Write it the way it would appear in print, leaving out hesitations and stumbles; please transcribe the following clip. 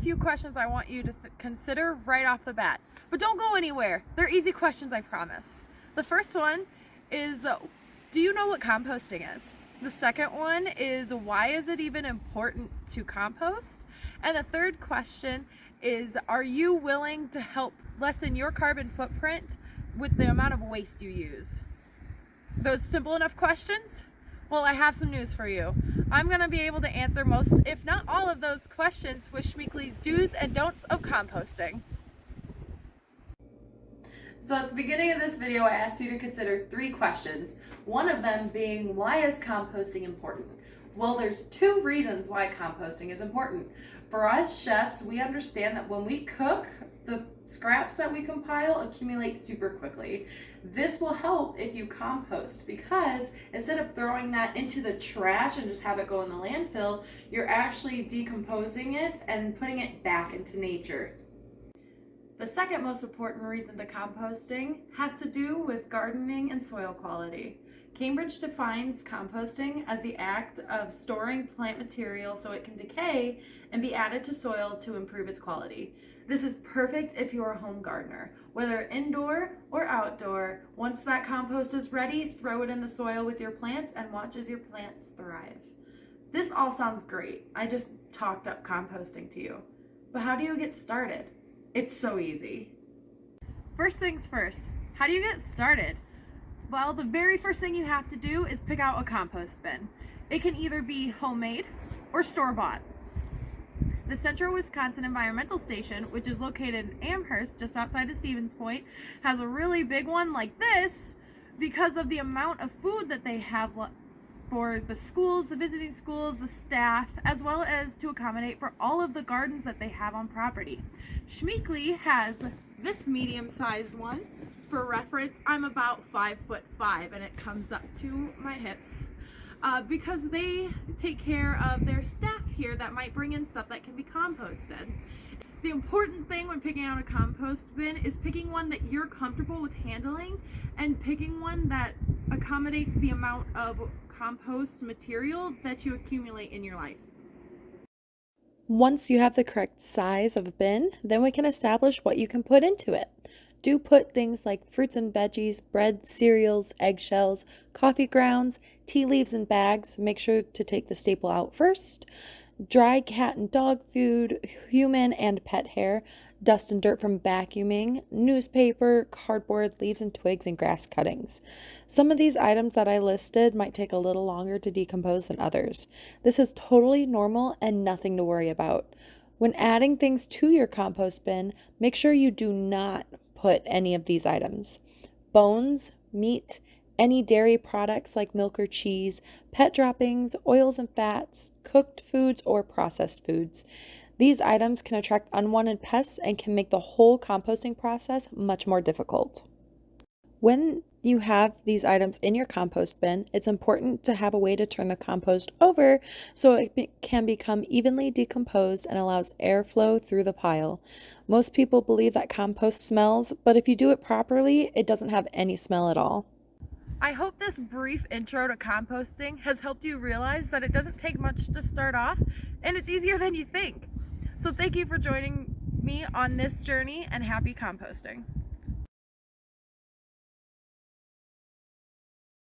few questions I want you to consider right off the bat. But don't go anywhere. They're easy questions, I promise. The first one is, do you know what composting is? The second one is, why is it even important to compost? And the third question is, are you willing to help lessen your carbon footprint with the amount of waste you use? Those simple enough questions? Well, I have some news for you. I'm going to be able to answer most, if not all, of those questions with Schmeekly's do's and don'ts of composting. So at the beginning of this video, I asked you to consider 3 questions. One of them being, why is composting important? Well, there's 2 reasons why composting is important. For us chefs, we understand that when we cook, the scraps that we compile accumulate super quickly. This will help if you compost, because instead of throwing that into the trash and just have it go in the landfill, you're actually decomposing it and putting it back into nature. The second most important reason to composting has to do with gardening and soil quality. Cambridge defines composting as the act of storing plant material so it can decay and be added to soil to improve its quality. This is perfect if you're a home gardener, whether indoor or outdoor. Once that compost is ready, throw it in the soil with your plants and watch as your plants thrive. This all sounds great. I just talked up composting to you. But how do you get started? It's so easy. First things first, how do you get started? Well, the very first thing you have to do is pick out a compost bin. It can either be homemade or store-bought. The Central Wisconsin Environmental Station, which is located in Amherst, just outside of Stevens Point, has a really big one like this because of the amount of food that they have for the schools, the visiting schools, the staff, as well as to accommodate for all of the gardens that they have on property. Schmeekly has this medium-sized one. For reference, I'm about 5'5" and it comes up to my hips. Because they take care of their staff here that might bring in stuff that can be composted. The important thing when picking out a compost bin is picking one that you're comfortable with handling and picking one that accommodates the amount of compost material that you accumulate in your life. Once you have the correct size of bin, then we can establish what you can put into it. Do put things like fruits and veggies, bread, cereals, eggshells, coffee grounds, tea leaves in bags. Make sure to take the staple out first. Dry cat and dog food, human and pet hair, dust and dirt from vacuuming, newspaper, cardboard, leaves and twigs, and grass cuttings. Some of these items that I listed might take a little longer to decompose than others. This is totally normal and nothing to worry about. When adding things to your compost bin, make sure you do not put any of these items: bones, meat, any dairy products like milk or cheese, pet droppings, oils and fats, cooked foods, or processed foods. These items can attract unwanted pests and can make the whole composting process much more difficult. When you have these items in your compost bin, it's important to have a way to turn the compost over so it can become evenly decomposed and allows airflow through the pile. Most people believe that compost smells, but if you do it properly, it doesn't have any smell at all. I hope this brief intro to composting has helped you realize that it doesn't take much to start off, and it's easier than you think. So thank you for joining me on this journey, and happy composting.